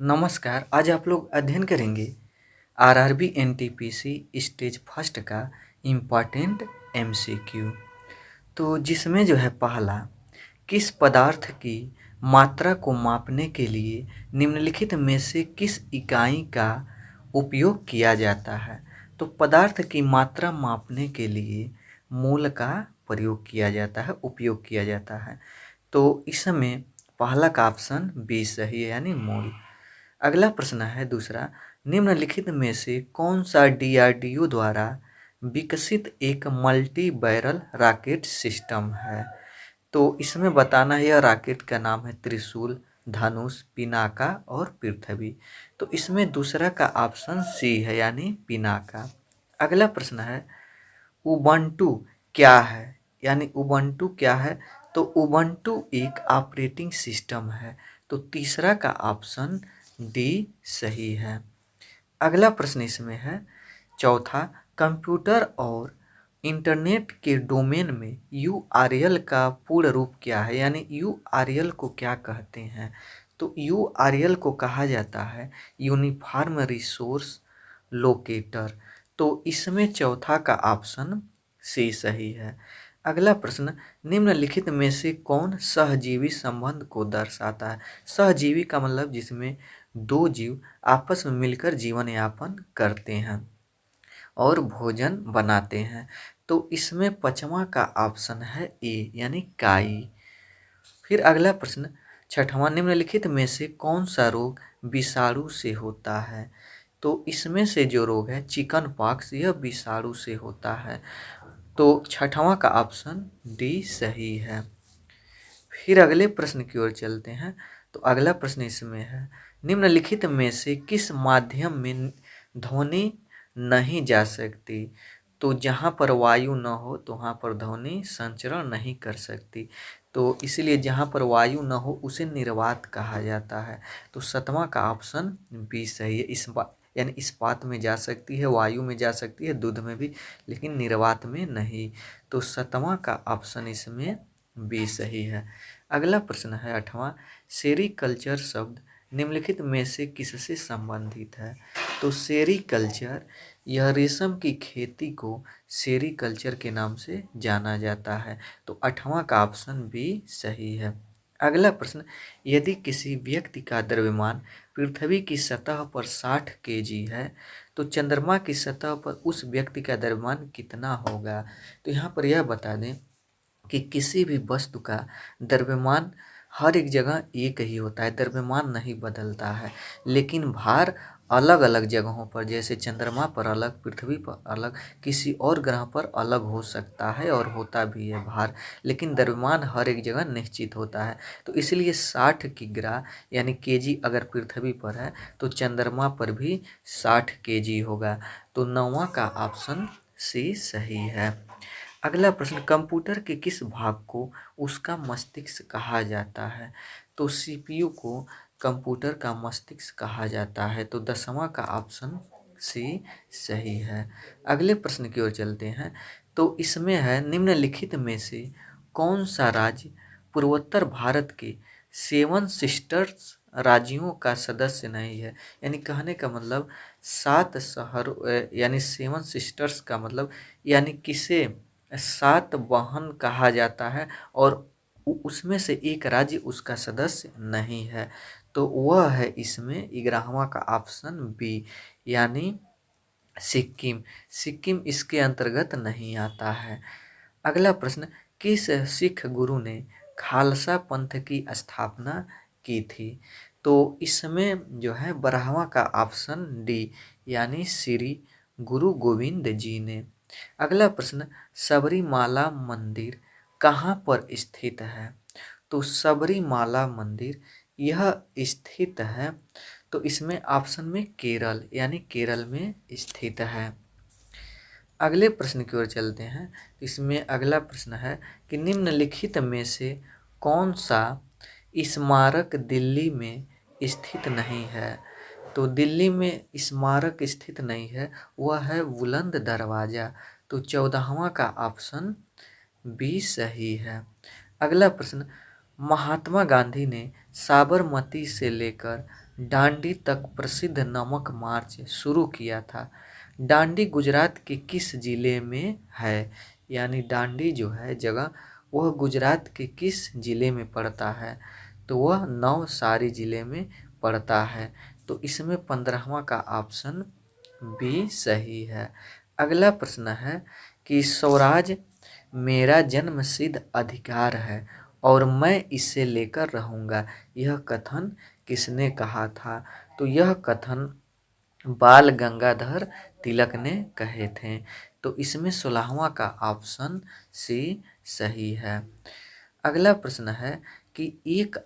नमस्कार। आज आप लोग अध्ययन करेंगे आरआरबी एनटीपीसी स्टेज फर्स्ट का इम्पॉर्टेंट एमसीक्यू। तो जिसमें जो है पहला, किस पदार्थ की मात्रा को मापने के लिए निम्नलिखित में से किस इकाई का उपयोग किया जाता है। तो पदार्थ की मात्रा मापने के लिए मोल का प्रयोग किया जाता है, उपयोग किया जाता है। तो इसमें पहला का ऑप्शन बी सही है, यानी मोल। अगला प्रश्न है दूसरा, निम्नलिखित में से कौन सा डीआरडीओ द्वारा विकसित एक मल्टी बैरल रॉकेट सिस्टम है। तो इसमें बताना है, यह रॉकेट का नाम है त्रिशूल, धनुष, पिनाका और पृथ्वी। तो इसमें दूसरा का ऑप्शन सी है, यानी पिनाका। अगला प्रश्न है, उबंटू क्या है, यानी उबंटू क्या है। तो उबंटू एक ऑपरेटिंग सिस्टम है। तो तीसरा का ऑप्शन डी सही है। अगला प्रश्न इसमें है चौथा, कंप्यूटर और इंटरनेट के डोमेन में यूआरएल का पूर्ण रूप क्या है, यानी यूआरएल को क्या कहते हैं। तो यूआरएल को कहा जाता है यूनिफॉर्म रिसोर्स लोकेटर। तो इसमें चौथा का ऑप्शन सी सही है। अगला प्रश्न, निम्नलिखित में से कौन सहजीवी संबंध को दर्शाता है। सहजीवी का मतलब जिसमें दो जीव आपस में मिलकर जीवन यापन करते हैं और भोजन बनाते हैं। तो इसमें पांचवा का ऑप्शन है ए, यानी काई। फिर अगला प्रश्न छठवां, निम्नलिखित में से कौन सा रोग विषाणु से होता है। तो इसमें से जो रोग है चिकन पॉक्स, यह विषाणु से होता है। तो छठवां का ऑप्शन डी सही है। फिर अगले प्रश्न की ओर चलते हैं। तो अगला प्रश्न इसमें है, निम्नलिखित में से किस माध्यम में ध्वनि नहीं जा सकती। तो जहाँ पर वायु न हो तो वहाँ पर ध्वनि संचरण नहीं कर सकती। तो इसलिए जहाँ पर वायु न हो उसे निर्वात कहा जाता है। तो सातवां का ऑप्शन बी सही है। यानी इस्पात में जा सकती है, वायु में जा सकती है, दूध में भी, लेकिन निर्वात में नहीं। तो सातवां का ऑप्शन इसमें बी सही है। अगला प्रश्न है आठवां, सेरीकल्चर शब्द निम्नलिखित में से किससे संबंधित है। तो सेरीकल्चर, यह रेशम की खेती को सेरीकल्चर के नाम से जाना जाता है। तो आठवां का ऑप्शन बी सही है। अगला प्रश्न, यदि किसी व्यक्ति का द्रव्यमान पृथ्वी की सतह पर 60 केजी है तो चंद्रमा की सतह पर उस व्यक्ति का द्रव्यमान कितना होगा। तो यहाँ पर यह बता दें कि किसी भी वस्तु का द्रव्यमान हर एक जगह एक ही होता है, द्रव्यमान नहीं बदलता है। लेकिन भार अलग अलग जगहों पर, जैसे चंद्रमा पर अलग, पृथ्वी पर अलग, किसी और ग्रह पर अलग हो सकता है और होता भी है भार, लेकिन द्रव्यमान हर एक जगह निश्चित होता है। तो इसलिए 60 किग्रा यानी केजी अगर पृथ्वी पर है तो चंद्रमा पर भी 60 केजी होगा। तो नौवां का ऑप्शन सी सही है। अगला प्रश्न, कंप्यूटर के किस भाग को उसका मस्तिष्क कहा जाता है। तो सीपीयू को कंप्यूटर का मस्तिष्क कहा जाता है। तो 10वां का ऑप्शन सी सही है। अगले प्रश्न की ओर चलते हैं। तो इसमें है, निम्नलिखित में से कौन सा राज्य पूर्वोत्तर भारत के 7 सिस्टर्स राज्यों का सदस्य नहीं है। यानी कहने का मतलब 7 शहर, यानी 7 सिस्टर्स का मतलब यानी किसे 7 बहन कहा जाता है और उसमें से एक राज्य उसका सदस्य नहीं है। तो वह है इसमें 11वां का ऑप्शन बी, यानी सिक्किम। सिक्किम इसके अंतर्गत नहीं आता है। अगला प्रश्न, किस सिख गुरु ने खालसा पंथ की स्थापना की थी। तो इसमें जो है 12वां का ऑप्शन डी, यानी श्री गुरु गोविंद जी ने। अगला प्रश्न, सबरीमाला मंदिर कहाँ पर स्थित है। तो सबरीमाला मंदिर यह स्थित है, तो इसमें ऑप्शन में केरल, यानी केरल में स्थित है। अगले प्रश्न की ओर चलते हैं। इसमें अगला प्रश्न है कि निम्नलिखित में से कौन सा स्मारक दिल्ली में स्थित नहीं है। तो दिल्ली में स्मारक स्थित नहीं है, वह है बुलंद दरवाज़ा। तो 14वां का ऑप्शन बी सही है। अगला प्रश्न, महात्मा गांधी ने साबरमती से लेकर दांडी तक प्रसिद्ध नमक मार्च शुरू किया था? दांडी गुजरात के किस जिले में है? यानी दांडी जो है जगह वह गुजरात के किस जिले में पड़ता है? तो वह नवसारी जिले में पड़ता है। तो इसमें 15वां का ऑप्शन बी सही है। अगला प्रश्न है कि स्वराज मेरा जन्मसिद्ध अधिकार है और मैं इसे लेकर रहूँगा, यह कथन किसने कहा था? तो यह कथन बाल गंगाधर तिलक ने कहे थे। तो इसमें 16वां का ऑप्शन सी सही है। अगला प्रश्न है कि 1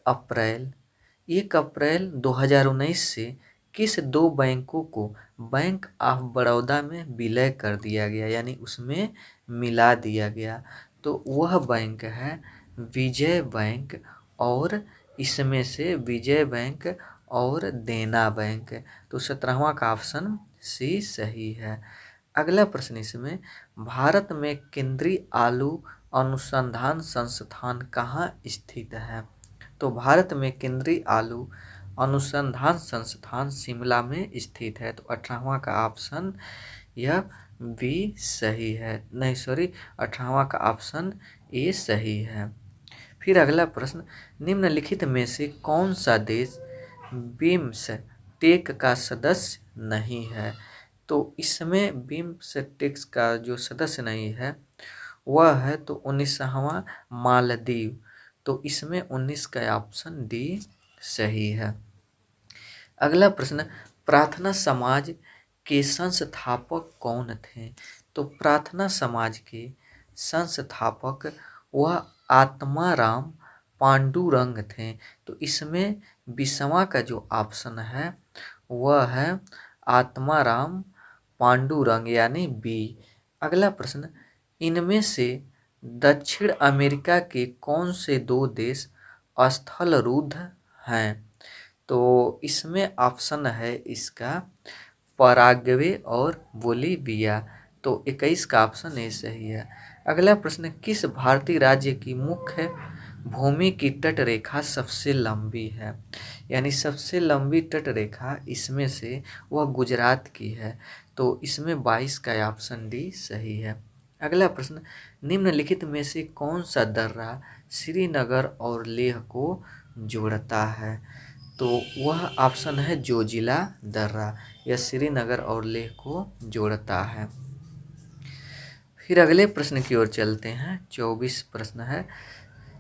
अप्रैल 2019 से किस दो बैंकों को बैंक ऑफ बड़ौदा में विलय कर दिया गया, यानी उसमें मिला दिया गया? तो वह बैंक है विजय बैंक, और इसमें से विजय बैंक और देना बैंक। तो 17वां का ऑप्शन सी सही है। अगला प्रश्न इसमें, भारत में केंद्रीय आलू अनुसंधान संस्थान कहाँ स्थित है? तो भारत में केंद्रीय आलू अनुसंधान संस्थान शिमला में स्थित है। तो 18वां का ऑप्शन यह बी सही है, नहीं सॉरी 18वां का ऑप्शन ए सही है। फिर अगला प्रश्न, निम्नलिखित में से कौन सा देश बिम्सटेक का सदस्य नहीं है? तो इसमें बिम्सटेक का जो सदस्य नहीं है वह है तो 19वां मालदीव। तो इसमें 19 का ऑप्शन डी सही है। अगला प्रश्न, प्रार्थना समाज के संस्थापक कौन थे? तो प्रार्थना समाज के संस्थापक वह आत्माराम पांडुरंग थे। तो इसमें 20वां का जो ऑप्शन है वह है आत्माराम पांडुरंग, यानी बी। अगला प्रश्न, इनमें से दक्षिण अमेरिका के कौन से दो देश स्थलरुद्ध हैं? तो इसमें ऑप्शन है इसका पराग्वे और बोलीविया। तो 21 का ऑप्शन ए सही है। अगला प्रश्न, किस भारतीय राज्य की मुख्य भूमि की तट रेखा सबसे लंबी है? यानी सबसे लंबी तट रेखा इसमें से वह गुजरात की है। तो इसमें 22 का ऑप्शन डी सही है। अगला प्रश्न, निम्नलिखित में से कौन सा दर्रा श्रीनगर और लेह को जोड़ता है? तो वह ऑप्शन है जोजिला दर्रा, यह श्रीनगर और लेह को जोड़ता है। फिर अगले प्रश्न की ओर चलते हैं। 24 प्रश्न है।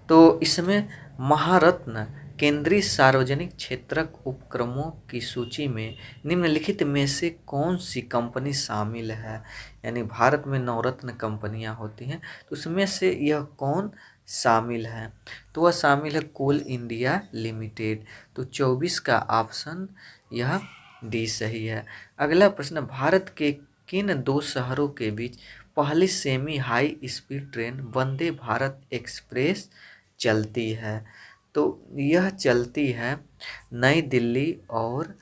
तो इसमें महारत्न केंद्रीय सार्वजनिक क्षेत्रक उपक्रमों की सूची में निम्नलिखित में से कौन सी कंपनी शामिल है? यानी भारत में नवरत्न कंपनियां होती हैं, तो उसमें से यह कौन शामिल है? तो वह शामिल है कोल इंडिया लिमिटेड। तो 24 का ऑप्शन यह डी सही है। अगला प्रश्न, भारत के किन दो शहरों के बीच पहली semi high speed train Vande Bharat express चलती है? तो यह चलती है नई दिल्ली और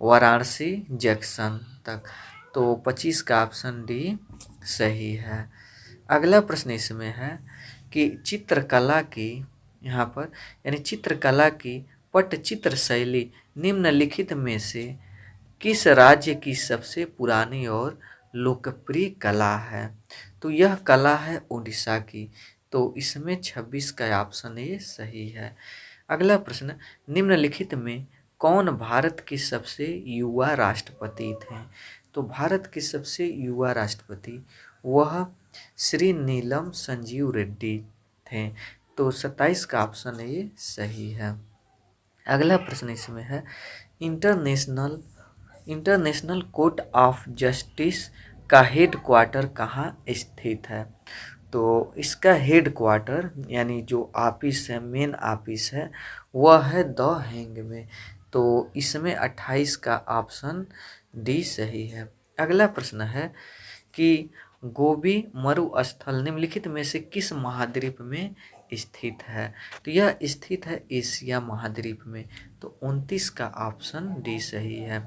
वाराणसी जंक्शन तक। तो 25 का ऑप्शन डी सही है। अगला प्रश्न इसमें है कि चित्रकला की, यहाँ पर यानी चित्रकला की पटचित्र शैली निम्नलिखित में से किस राज्य की सबसे पुरानी और लोकप्रिय कला है? तो यह कला है उड़ीसा की। तो इसमें 26 का ऑप्शन ए सही है। अगला प्रश्न, निम्नलिखित में कौन भारत के सबसे युवा राष्ट्रपति थे? तो भारत के सबसे युवा राष्ट्रपति वह श्री नीलम संजीव रेड्डी थे। तो 27 का ऑप्शन ए सही है। अगला प्रश्न इसमें है, इंटरनेशनल कोर्ट ऑफ जस्टिस का हेड क्वार्टर कहाँ स्थित है? तो इसका हेड क्वार्टर यानी जो ऑफिस है, मेन ऑफिस है, वह है द हेग में। तो इसमें 28 का ऑप्शन डी सही है। अगला प्रश्न है कि गोबी मरुस्थल निम्नलिखित में से किस महाद्वीप में स्थित है? तो यह स्थित है एशिया महाद्वीप में। तो 29 का ऑप्शन डी सही है।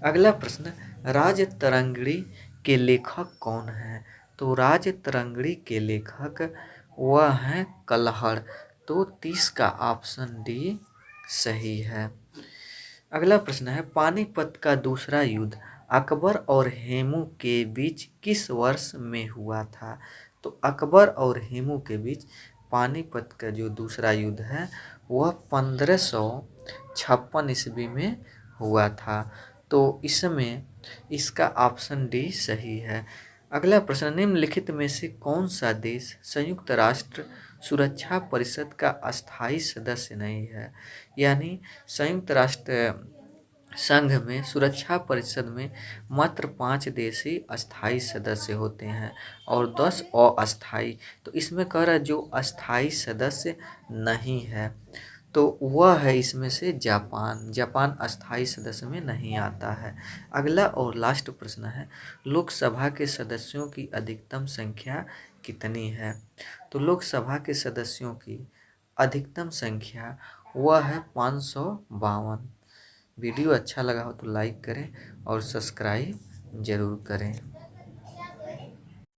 अगला प्रश्न, राजतरंगिणी के लेखक कौन है? तो राजतरंगिणी के लेखक वह हैं कलहड़। तो 30 का ऑप्शन डी सही है। अगला प्रश्न है, पानीपत का दूसरा युद्ध अकबर और हेमू के बीच किस वर्ष में हुआ था? तो अकबर और हेमू के बीच पानीपत का जो दूसरा युद्ध है वह 1556 ईस्वी में हुआ था। तो इसमें इसका ऑप्शन डी सही है। अगला प्रश्न, निम्नलिखित में से कौन सा देश संयुक्त राष्ट्र सुरक्षा परिषद का अस्थायी सदस्य नहीं है? यानी संयुक्त राष्ट्र संघ में सुरक्षा परिषद में मात्र 5 देश ही अस्थायी सदस्य होते हैं और 10 अस्थायी। तो इसमें कह रहा है जो अस्थायी सदस्य नहीं है तो वह है इसमें से जापान। जापान अस्थायी सदस्य में नहीं आता है। अगला और लास्ट प्रश्न है, लोकसभा के सदस्यों की अधिकतम संख्या कितनी है? तो लोकसभा के सदस्यों की अधिकतम संख्या वह है 552। वीडियो अच्छा लगा हो तो लाइक करें और सब्सक्राइब जरूर करें।